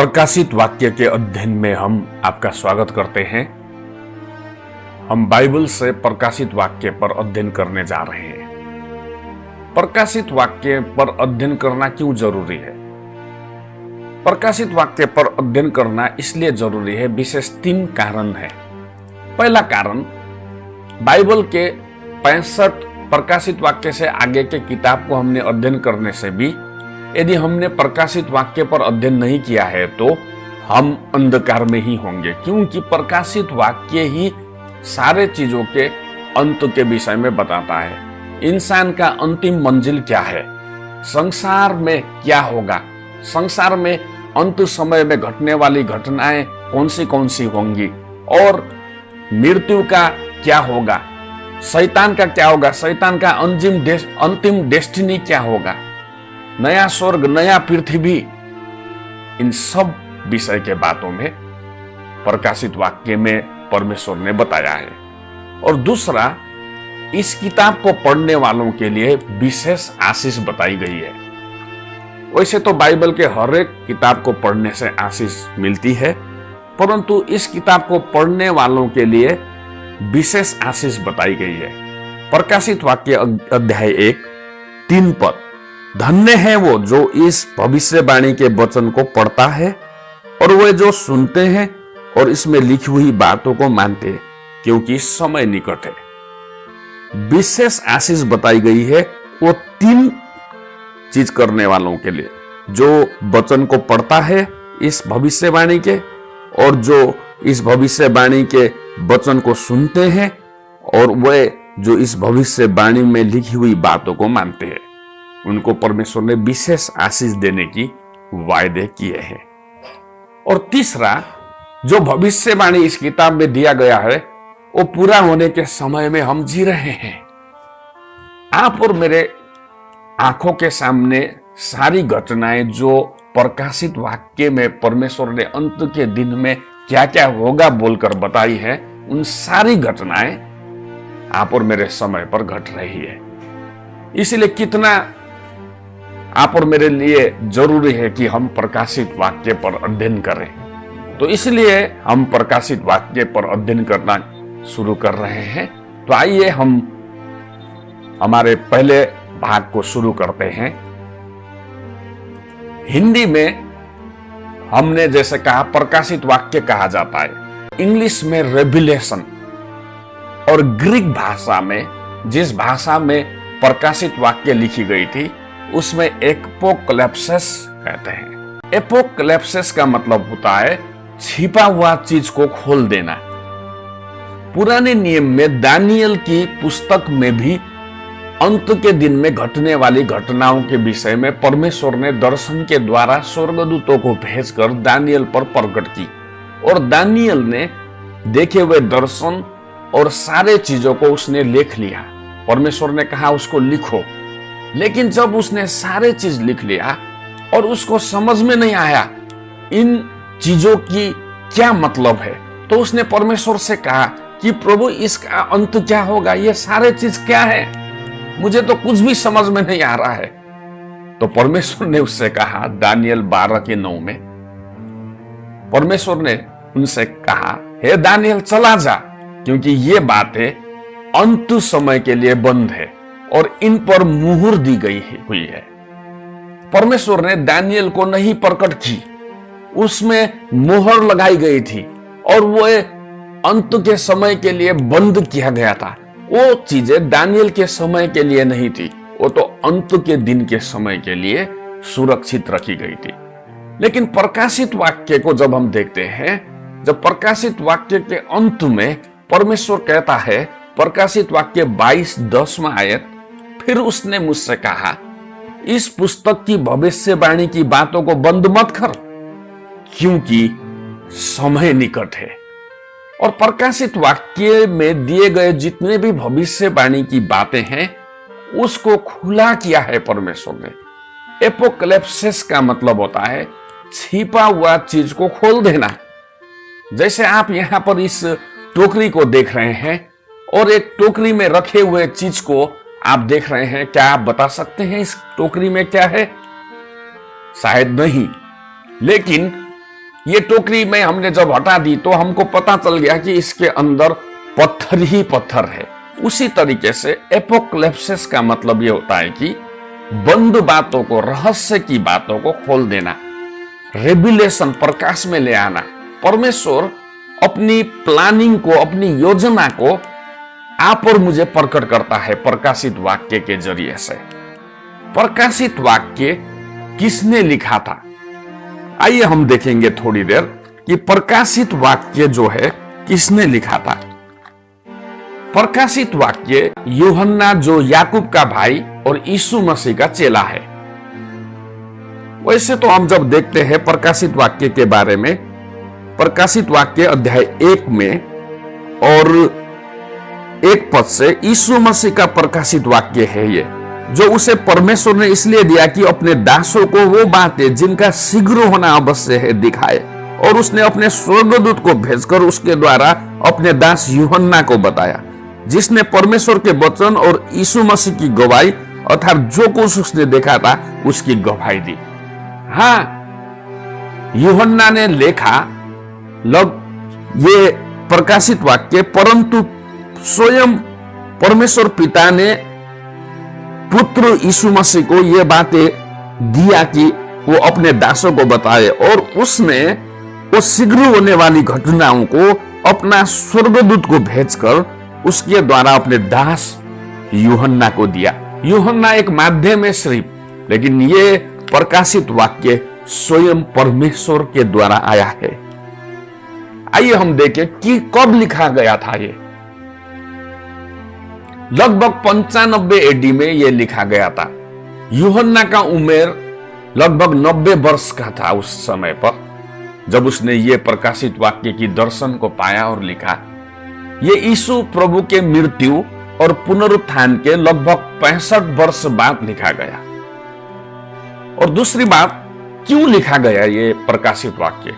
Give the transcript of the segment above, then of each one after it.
प्रकाशित वाक्य के अध्ययन में हम आपका स्वागत करते हैं। हम बाइबल से प्रकाशित वाक्य पर अध्ययन करने जा रहे हैं। प्रकाशित वाक्य पर अध्ययन करना क्यों जरूरी है? प्रकाशित वाक्य पर अध्ययन करना इसलिए जरूरी है, विशेष 3 कारण है। पहला कारण, बाइबल के 65 प्रकाशित वाक्य से आगे के किताब को हमने अध्ययन करने से भी यदि हमने प्रकाशित वाक्य पर अध्ययन नहीं किया है तो हम अंधकार में ही होंगे, क्योंकि प्रकाशित वाक्य ही सारे चीजों के अंत के विषय में बताता है। इंसान का अंतिम मंजिल क्या है, संसार में क्या होगा, संसार में अंत समय में घटने वाली घटनाएं कौन सी होंगी, और मृत्यु का क्या होगा, शैतान का क्या होगा, शैतान का अंतिम डेस्टिनी क्या होगा, नया स्वर्ग नया पृथ्वी, इन सब विषय के बातों में प्रकाशित वाक्य में परमेश्वर ने बताया है। और दूसरा, इस किताब को पढ़ने वालों के लिए विशेष आशीष बताई गई है। वैसे तो बाइबल के हर एक किताब को पढ़ने से आशीष मिलती है, परंतु इस किताब को पढ़ने वालों के लिए विशेष आशीष बताई गई है। प्रकाशित वाक्य अध्याय 1 3 पद, धन्य है वो जो इस भविष्यवाणी के वचन को पढ़ता है और वे जो सुनते हैं और इसमें लिखी हुई बातों को मानते हैं, क्योंकि समय निकट है। विशेष आशीष बताई गई है वो 3 चीज करने वालों के लिए, जो वचन को पढ़ता है इस भविष्यवाणी के, और जो इस भविष्यवाणी के वचन को सुनते हैं, और वे जो इस भविष्यवाणी में लिखी हुई बातों को मानते हैं। उनको परमेश्वर ने विशेष आशीष देने की वायदे किए हैं। और तीसरा, जो भविष्यवाणी इस किताब में दिया गया है वो पूरा होने के समय में हम जी रहे हैं। आप और मेरे आंखों के सामने सारी घटनाएं जो प्रकाशित वाक्य में परमेश्वर ने अंत के दिन में क्या क्या होगा बोलकर बताई है, उन सारी घटनाएं आप और मेरे समय पर घट रही है। इसलिए कितना आप और मेरे लिए जरूरी है कि हम प्रकाशित वाक्य पर अध्ययन करें। तो इसलिए हम प्रकाशित वाक्य पर अध्ययन करना शुरू कर रहे हैं। तो आइए हम हमारे पहले भाग को शुरू करते हैं। हिंदी में हमने जैसे कहा प्रकाशित वाक्य कहा जाता है, इंग्लिश में रेविलेशन, और ग्रीक भाषा में जिस भाषा में प्रकाशित वाक्य लिखी गई थी उसमें एपोकलिप्सिस कहते हैं। एपोकलिप्सिस का मतलब होता है छिपा हुआ चीज को खोल देना। पुराने नियम में दानियल की पुस्तक में भी अंत के दिन में घटने वाली घटनाओं के विषय में परमेश्वर ने दर्शन के द्वारा स्वर्गदूतों को भेजकर दानियल पर प्रकट की, और दानियल ने देखे हुए दर्शन और सारे चीजों को उसने लिख लिया। परमेश्वर ने कहा उसको लिखो, लेकिन जब उसने सारे चीज लिख लिया और उसको समझ में नहीं आया इन चीजों की क्या मतलब है, तो उसने परमेश्वर से कहा कि प्रभु इसका अंत क्या होगा, ये सारे चीज क्या है, मुझे तो कुछ भी समझ में नहीं आ रहा है। तो परमेश्वर ने उससे कहा, दानियल 12:9 में परमेश्वर ने उनसे कहा, हे दानियल चला जा, क्योंकि ये बातें अंत समय के लिए बंद है और इन पर मुहर दी गई हुई है। परमेश्वर ने दानियल को नहीं प्रकट की, उसमें मुहर लगाई गई थी और वो अंत के समय के लिए बंद किया गया था। वो चीजें दानियल के समय के लिए नहीं थी, वो तो अंत के दिन के समय के लिए सुरक्षित रखी गई थी। लेकिन प्रकाशित वाक्य को जब हम देखते हैं, जब प्रकाशित वाक्य के अंत में परमेश्वर कहता है, प्रकाशित वाक्य 22:10 आयत, फिर उसने मुझसे कहा, इस पुस्तक की भविष्यवाणी की बातों को बंद मत कर, क्योंकि समय निकट है। और प्रकाशित वाक्य में दिए गए जितने भी भविष्यवाणी की बातें हैं उसको खुला किया है परमेश्वर ने। एपोकलिप्सिस का मतलब होता है छिपा हुआ चीज को खोल देना। जैसे आप यहां पर इस टोकरी को देख रहे हैं और एक टोकरी में रखे हुए चीज को आप देख रहे हैं, क्या आप बता सकते हैं इस टोकरी में क्या है? शायद नहीं, लेकिन ये टोकरी में हमने जब हटा दी तो हमको पता चल गया कि इसके अंदर पत्थर ही पत्थर है। उसी तरीके से एपोक्लिप्सिस का मतलब ये होता है कि बंद बातों को, रहस्य की बातों को खोल देना, रेविलेशन, प्रकाश में ले आना। परमेश्वर अपनी प्लानिंग को, अपनी योजना को आप और मुझे प्रकट करता है प्रकाशित वाक्य के जरिए से। प्रकाशित वाक्य किसने लिखा था? आइए हम देखेंगे थोड़ी देर कि प्रकाशित वाक्य जो है किसने लिखा था। प्रकाशित वाक्य यूहन्ना, जो याकूब का भाई और यीशु मसीह का चेला है। वैसे तो हम जब देखते हैं प्रकाशित वाक्य के बारे में, प्रकाशित वाक्य अध्याय 1 में और 1 पद से यीशु मसीह का प्रकाशित वाक्य है ये, जो उसे परमेश्वर ने इसलिए दिया कि अपने दासों को वो बातें जिनका शीघ्र होना अवश्य है दिखाए। और उसने अपने स्वर्गदूत को भेजकर उसके द्वारा अपने दास यूहन्ना को बताया, जिसने परमेश्वर के वचन और यीशु मसीह की गवाही अर्थात जो कुछ उसने देखा था उसकी गवाही दी। हाँ, यूहन्ना ने लिखा ये प्रकाशित वाक्य, परंतु स्वयं परमेश्वर पिता ने पुत्र यीशु मसीह को ये बातें दिया कि वो अपने दासों को बताए, और उसने वो शीघ्र होने वाली घटनाओं को अपना स्वर्गदूत को भेजकर उसके द्वारा अपने दास यूहन्ना को दिया। यूहन्ना एक माध्यम है सिर्फ, लेकिन ये प्रकाशित वाक्य स्वयं परमेश्वर के द्वारा आया है। आइए हम देखें कि कब लिखा गया था ये। लगभग 95 एडी में यह लिखा गया था। यूहन्ना का उम्र लगभग 90 वर्ष का था उस समय पर, जब उसने ये प्रकाशित वाक्य की दर्शन को पाया और लिखा। ये यीशु प्रभु के मृत्यु और पुनरुत्थान के लगभग 65 वर्ष बाद लिखा गया। और दूसरी बात, क्यों लिखा गया ये प्रकाशित वाक्य?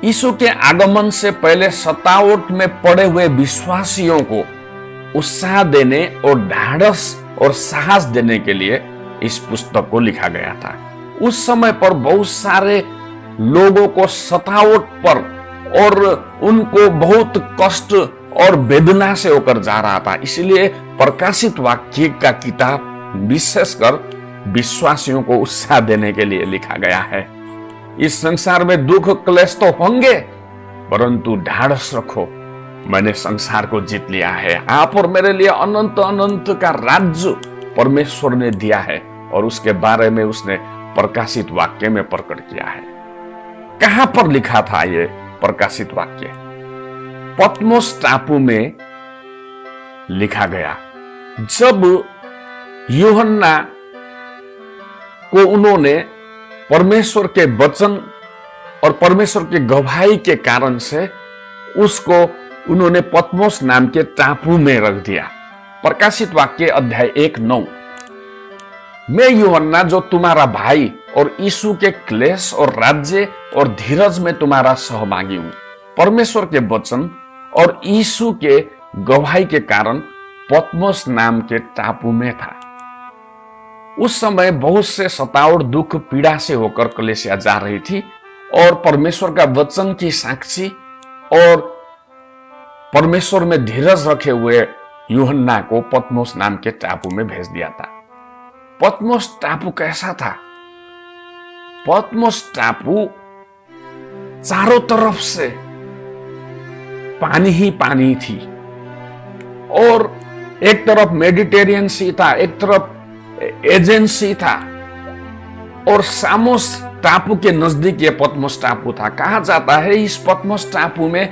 यीशु के आगमन से पहले सतावट में पड़े हुए विश्वासियों को उत्साह देने और ढाढ़स और साहस देने के लिए इस पुस्तक को लिखा गया था। उस समय पर बहुत सारे लोगों को सतावट पर और उनको बहुत कष्ट और वेदना से होकर जा रहा था, इसलिए प्रकाशित वाक्य का किताब विशेषकर विश्वासियों को उत्साह देने के लिए लिखा गया है। इस संसार में दुख क्लेश तो होंगे, परंतु ढाढ़स रखो, मैंने संसार को जीत लिया है। आप और मेरे लिए अनंत अनंत का राज्य परमेश्वर ने दिया है, और उसके बारे में उसने प्रकाशित वाक्य में प्रकट किया है। कहां पर लिखा था यह प्रकाशित वाक्य? पतमोस टापू में लिखा गया। जब यूहन्ना को उन्होंने परमेश्वर के वचन और परमेश्वर के गवाही के कारण से उसको उन्होंने पतमोस नाम के टापू में रख दिया। प्रकाशित वाक्य अध्याय 1:9, मैं यूहन्ना जो तुम्हारा भाई और यीशु के क्लेश और राज्य और धीरज में तुम्हारा सहभागी हूं, परमेश्वर के वचन और यीशु के गवाही के कारण पतमोस नाम के टापू में था। उस समय बहुत से सतावट, दुख, पीड़ा से होकर कलीसिया जा रही थी, और परमेश्वर का वचन की साक्षी और परमेश्वर में धीरज रखे हुए यूहन्ना को पतमोस नाम के टापू में भेज दिया था। पतमोस टापू कैसा था? पतमोस टापू चारों तरफ से पानी ही पानी थी, और एक तरफ मेडिटेरियन सी था, एक तरफ एजेंसी था, और सामोस टापू के नजदीक ये पतमोस टापू था। कहा जाता है इस पतमोस टापू में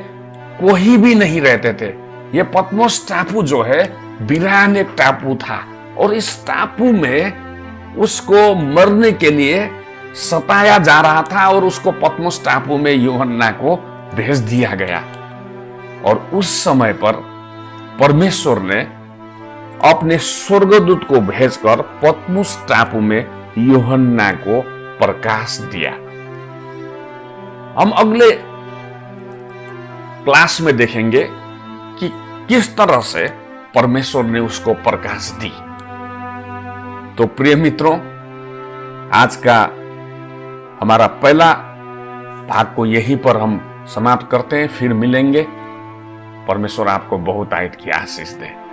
कोई भी नहीं रहते थे। ये पतमोस टापू जो है वीरान एक टापू था, और इस टापू में उसको मरने के लिए सताया जा रहा था, और उसको पतमोस टापू में यूहन्ना को भेज दिया गया। और उस समय पर परमेश्वर ने अपने स्वर्गदूत को भेजकर पतमोस टापू में यूहन्ना को प्रकाश दिया। हम अगले क्लास में देखेंगे कि किस तरह से परमेश्वर ने उसको प्रकाश दी। तो प्रिय मित्रों, आज का हमारा पहला भाग को यहीं पर हम समाप्त करते हैं, फिर मिलेंगे। परमेश्वर आपको बहुत आयत की आशीष दे।